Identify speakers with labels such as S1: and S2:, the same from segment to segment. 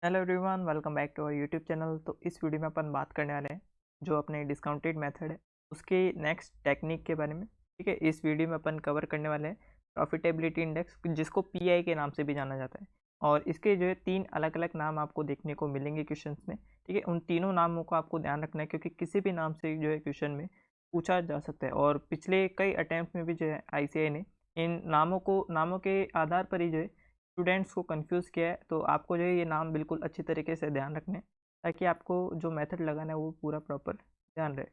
S1: Hello everyone, welcome back to our YouTube channel. तो इस video में अपन बात करने वाले हैं जो अपने डिस्काउंटेड मेथड है उसके नेक्स्ट टेक्निक के बारे में। ठीक है, इस वीडियो में अपन कवर करने वाले हैं प्रॉफिटेबिलिटी इंडेक्स, जिसको पीआई के नाम से भी जाना जाता है। और इसके जो है 3 अलग अलग नाम आपको देखने को मिलेंगे क्वेश्चंस में। ठीक है, उन तीनों नामों को आपको ध्यान रखना है क्योंकि किसी भी नाम से जो है क्वेश्चन में पूछा जा सकता है। और पिछले कई अटैम्प्ट में भी जो है आईसीएआई ने इन नामों के आधार पर ही जो है स्टूडेंट्स को कंफ्यूज किया है। तो आपको जो है ये नाम बिल्कुल अच्छी तरीके से ध्यान रखने हैं ताकि आपको जो मेथड लगाना है वो पूरा प्रॉपर ध्यान रहे।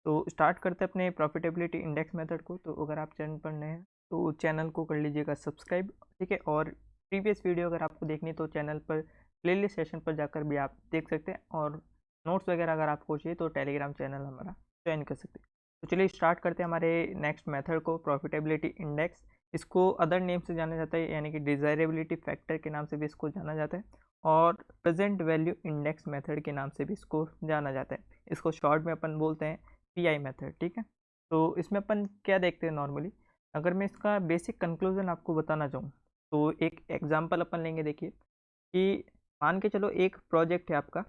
S1: तो स्टार्ट करते हैं अपने प्रॉफिटेबिलिटी इंडेक्स मेथड को। तो अगर आप चैनल पर नए हैं तो चैनल को कर लीजिएगा सब्सक्राइब। ठीक है, और प्रीवियस वीडियो अगर आपको देखनी तो चैनल पर प्लेलिस्ट सेशन पर जाकर भी आप देख सकते हैं। और नोट्स वगैरह अगर आपको चाहिए तो टेलीग्राम चैनल हमारा ज्वाइन कर सकते हैं। तो चलिए स्टार्ट करते हैं हमारे नेक्स्ट मेथड को, प्रॉफिटेबिलिटी इंडेक्स। इसको अदर नेम से जाना जाता है, यानी कि डिज़ायरेबिलिटी फैक्टर के नाम से भी इसको जाना जाता है, और प्रेजेंट वैल्यू इंडेक्स मेथड के नाम से भी इसको जाना जाता है। इसको शॉर्ट में अपन बोलते हैं पीआई मेथड। ठीक है, तो इसमें अपन क्या देखते हैं नॉर्मली, अगर मैं इसका बेसिक कंक्लूजन आपको बताना चाहूँ तो एक एग्जांपल अपन लेंगे। देखिए कि मान के चलो एक प्रोजेक्ट है आपका,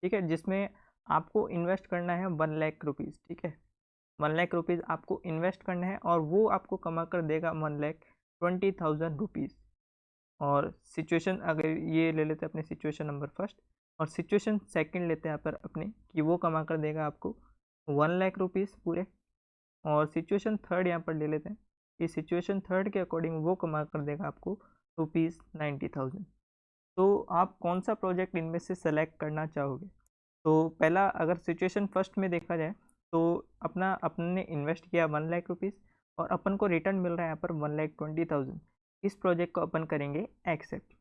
S1: ठीक है, जिसमें आपको इन्वेस्ट करना है 1 लाख रुपीज़। ठीक है, 1 लाख रुपीज़ आपको इन्वेस्ट करना है और वो आपको कमा कर देगा 1,20,000 रुपीज़। और सिचुएशन अगर ये ले लेते हैं अपने सिचुएशन नंबर फर्स्ट, और सिचुएशन सेकंड लेते हैं यहाँ पर अपने कि वो कमा कर देगा आपको 1 लाख रुपीज़ पूरे। और सिचुएशन थर्ड यहाँ पर ले लेते हैं कि सिचुएशन थर्ड के अकॉर्डिंग वो कमा कर देगा आपको ₹90,000। तो आप कौन सा प्रोजेक्ट इनमें से सेलेक्ट करना चाहोगे? तो पहला, अगर सिचुएशन फर्स्ट में देखा जाए तो अपने इन्वेस्ट किया 1 लाख रुपीज़ और अपन को रिटर्न मिल रहा है यहाँ पर 1,20,000। इस प्रोजेक्ट को अपन करेंगे एक्सेप्ट।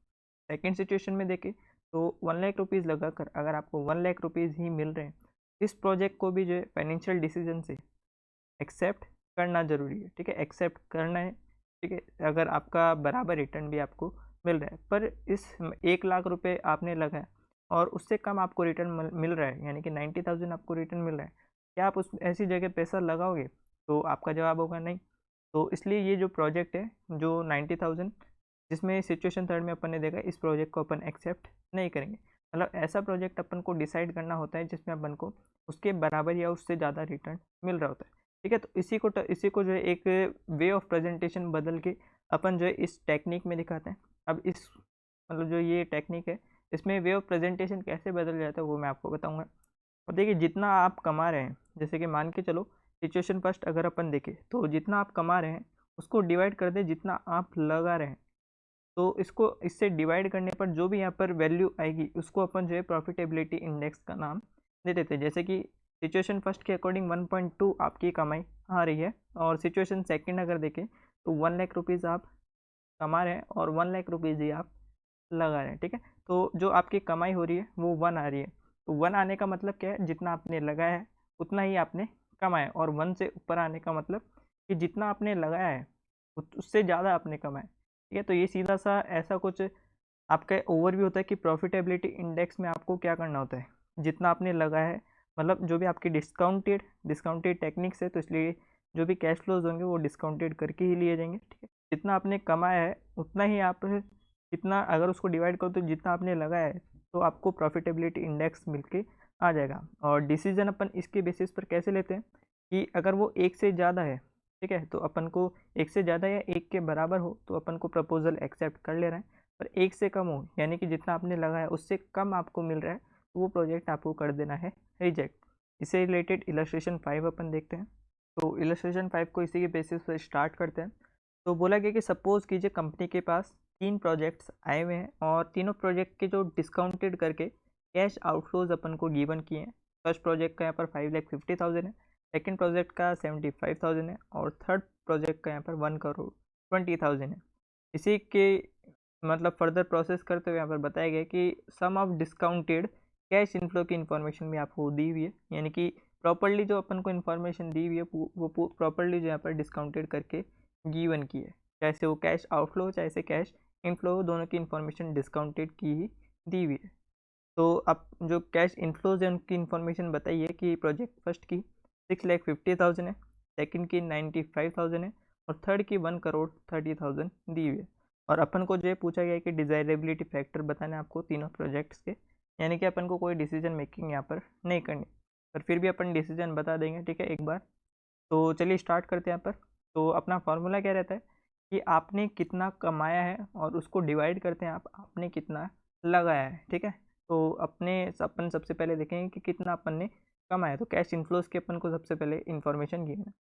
S1: सेकेंड सिचुएशन में देखें तो 1 लाख रुपीज़ लगाकर अगर आपको 1 लाख रुपीज़ ही मिल रहे हैं, इस प्रोजेक्ट को भी जो है फाइनेंशियल डिसीजन से एक्सेप्ट करना ज़रूरी है। ठीक है, एक्सेप्ट करना है। ठीक है, अगर आपका बराबर रिटर्न भी आपको मिल रहा है, पर इस 1 लाख रुपए आपने लगाया और उससे कम आपको रिटर्न मिल रहा है, यानी कि 90,000 आपको रिटर्न मिल रहा है, क्या आप उस ऐसी जगह पैसा लगाओगे? तो आपका जवाब होगा नहीं। तो इसलिए ये जो प्रोजेक्ट है जो 90,000, जिसमें सिचुएशन थर्ड में अपन ने देखा, इस प्रोजेक्ट को अपन एक्सेप्ट नहीं करेंगे। मतलब ऐसा प्रोजेक्ट अपन को डिसाइड करना होता है जिसमें अपन को उसके बराबर या उससे ज़्यादा रिटर्न मिल रहा होता है। ठीक है, तो इसी को जो है एक वे ऑफ प्रेजेंटेशन बदल के अपन जो है इस टेक्निक में दिखाते हैं। अब इस मतलब जो ये टेक्निक है, इसमें वे ऑफ प्रेजेंटेशन कैसे बदल जाता है वो मैं आपको बताऊंगा। और देखिए जितना आप कमा रहे हैं, जैसे कि मान के चलो सिचुएशन फर्स्ट अगर अपन देखें तो जितना आप कमा रहे हैं उसको डिवाइड कर दें जितना आप लगा रहे हैं। तो इसको इससे डिवाइड करने पर जो भी यहाँ पर वैल्यू आएगी उसको अपन जो है प्रॉफिटेबिलिटी इंडेक्स का नाम दे देते हैं। जैसे कि सिचुएशन फर्स्ट के अकॉर्डिंग 1.2 आपकी कमाई आ रही है, और सिचुएशन सेकंड अगर देखें तो 1 लाख रुपीज़ आप कमा रहे हैं और 1 लाख रुपीज़ ही आप लगा रहे हैं। ठीक है, तो जो आपकी कमाई हो रही है वो 1 आ रही है। तो 1 आने का मतलब क्या है, जितना आपने लगाया है उतना ही आपने कमाया, और 1 से ऊपर आने का मतलब कि जितना आपने लगाया है उससे ज़्यादा आपने कमाया। ठीक है, तो ये सीधा सा ऐसा कुछ आपका ओवरव्यू होता है कि प्रॉफिटेबिलिटी इंडेक्स में आपको क्या करना होता है। जितना आपने लगाया है, मतलब जो भी आपकी डिस्काउंटेड टेक्निक्स है, तो इसलिए जो भी कैश फ्लोज होंगे वो डिस्काउंटेड करके ही लिए जाएंगे। ठीक है, जितना आपने कमाया है उतना ही आप, जितना अगर उसको डिवाइड करो तो जितना आपने लगाया है तो आपको प्रॉफिटेबिलिटी इंडेक्स मिलके आ जाएगा। और डिसीजन अपन इसके बेसिस पर कैसे लेते हैं कि अगर वो एक से ज़्यादा है, ठीक है, तो अपन को एक से ज़्यादा या एक के बराबर हो तो अपन को प्रपोजल एक्सेप्ट कर ले रहे हैं। पर एक से कम हो, यानी कि जितना आपने लगाया उससे कम आपको मिल रहा है, तो वो प्रोजेक्ट आपको कर देना है रिजेक्ट। इससे रिलेटेड इलस्ट्रेशन 5 अपन देखते हैं। तो इलस्ट्रेशन 5 को इसी के बेसिस पर स्टार्ट करते हैं। तो बोला गया कि सपोज कीजिए कंपनी के पास 3 प्रोजेक्ट्स आए हुए हैं और तीनों प्रोजेक्ट के जो डिस्काउंटेड करके कैश आउटफ्लोज अपन को गिवन किए हैं। फर्स्ट प्रोजेक्ट का यहाँ पर 5,50,000 है, सेकंड प्रोजेक्ट का 75,000 है, और थर्ड प्रोजेक्ट का यहाँ पर 1,20,00,000 है। इसी के मतलब फर्दर प्रोसेस करते हुए यहाँ पर बताया गया कि सम ऑफ डिस्काउंटेड कैश इनफ्लो की इन्फॉर्मेशन भी आपको दी हुई है, यानी कि प्रॉपरली जो अपन को इन्फॉर्मेशन दी हुई है वो प्रॉपरली जो यहाँ पर डिस्काउंटेड करके गिवन की है। चाहे से वो कैश आउटफ्लो चाहे से कैश इनफ्लो, दोनों की इन्फॉर्मेशन डिस्काउंटेड की ही दी हुई है। तो अब जो कैश इनफ्लोज है उनकी इन्फॉर्मेशन बताइए कि प्रोजेक्ट फर्स्ट की 6,50,000 है, सेकंड की 95,000 है, और थर्ड की 1,30,00,000 दी हुई है। और अपन को जो है पूछा गया है कि डिज़ायरेबिलिटी फैक्टर बताने आपको तीनों प्रोजेक्ट्स के, यानी कि अपन को कोई डिसीजन मेकिंग यहाँ पर नहीं करनी, पर फिर भी अपन डिसीजन बता देंगे, ठीक है, एक बार। तो चलिए स्टार्ट करते हैं यहाँ पर। तो अपना फार्मूला क्या रहता है कि आपने कितना कमाया है और उसको डिवाइड करते हैं आपने कितना लगाया है, ठीक है। तो अपन सबसे पहले देखेंगे कि कितना अपन ने कमाया। तो कैश इनफ्लोज की अपन को सबसे पहले इन्फॉर्मेशन की है।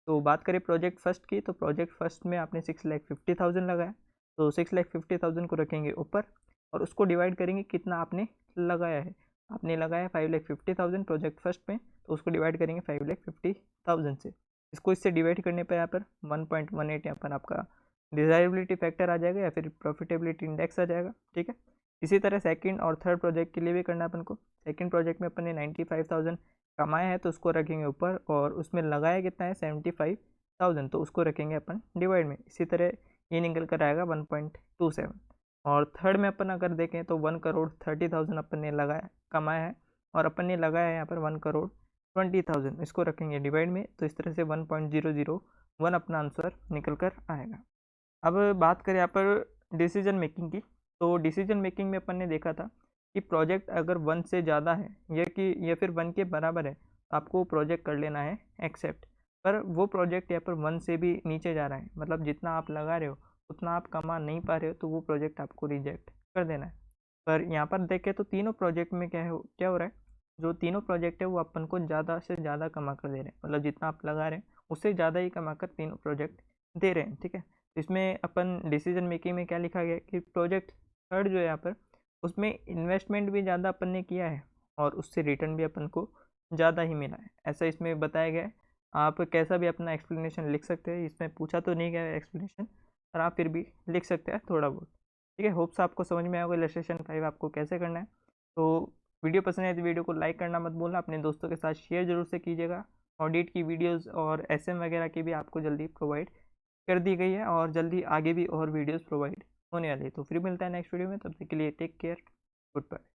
S1: तो बात करें प्रोजेक्ट फर्स्ट की, तो प्रोजेक्ट फर्स्ट में आपने 6,50,000 लगाया। तो 6,50,000 को रखेंगे ऊपर और उसको डिवाइड करेंगे कितना आपने लगाया है। आपने लगाया 5,50,000 प्रोजेक्ट फर्स्ट में, तो उसको डिवाइड करेंगे 5,50,000 से। इसको इससे डिवाइड करने पर यहाँ पर 1.18 यहाँ पर आपका डिजायरेबिलिटी फैक्टर आ जाएगा या फिर प्रॉफिटेबिलिटी इंडेक्स आ जाएगा, ठीक है। इसी तरह सेकंड और थर्ड प्रोजेक्ट के लिए भी करना है अपन को। सेकंड प्रोजेक्ट में अपन ने 95,000 कमाया है, तो उसको रखेंगे ऊपर और उसमें लगाया कितना है 75,000, तो उसको रखेंगे अपन डिवाइड में। इसी तरह ये निकल कर आएगा 1.27। और थर्ड में अपन अगर देखें तो 1,30,30,000 अपन ने लगाया कमाया है और अपन ने लगाया है यहाँ पर 1,20,000, इसको रखेंगे डिवाइड में। तो इस तरह से 1.001 अपना आंसर निकल कर आएगा। अब बात करें यहाँ पर डिसीजन मेकिंग की, तो डिसीजन मेकिंग में अपन ने देखा था कि प्रोजेक्ट अगर 1 से ज़्यादा है या फिर 1 के बराबर है तो आपको प्रोजेक्ट कर लेना है एक्सेप्ट। पर वो प्रोजेक्ट यहाँ पर 1 से भी नीचे जा रहा है, मतलब जितना आप लगा रहे हो उतना आप कमा नहीं पा रहे हो, तो वो प्रोजेक्ट आपको रिजेक्ट कर देना है। पर यहाँ पर देखें तो तीनों प्रोजेक्ट में क्या हो रहा है, जो तीनों प्रोजेक्ट है वो अपन को ज़्यादा से ज़्यादा कमा कर दे रहे हैं, मतलब जितना आप लगा रहे हैं उससे ज़्यादा ही कमा कर तीनों प्रोजेक्ट दे रहे हैं, ठीक है। इसमें अपन डिसीजन मेकिंग में क्या लिखा गया कि प्रोजेक्ट थर्ड जो है यहाँ पर उसमें इन्वेस्टमेंट भी ज़्यादा अपन ने किया है और उससे रिटर्न भी अपन को ज़्यादा ही मिला है, ऐसा इसमें बताया गया है। आप कैसा भी अपना एक्सप्लेनेशन लिख सकते हैं, इसमें पूछा तो नहीं गया है एक्सप्लेनेशन, पर आप फिर भी लिख सकते हैं थोड़ा बहुत, ठीक है। होप्स आपको समझ में आएगा इलस्ट्रेशन 5 आपको कैसे करना है। तो वीडियो पसंद है तो वीडियो को लाइक करना मत भूलना, अपने दोस्तों के साथ शेयर जरूर से कीजिएगा। ऑडिट की वीडियोस और एसएम वगैरह की भी आपको जल्दी प्रोवाइड कर दी गई है और जल्दी आगे भी और वीडियोस प्रोवाइड होने वाली है। तो फिर मिलता है नेक्स्ट वीडियो में, तब तक के लिए टेक केयर, गुड बाय।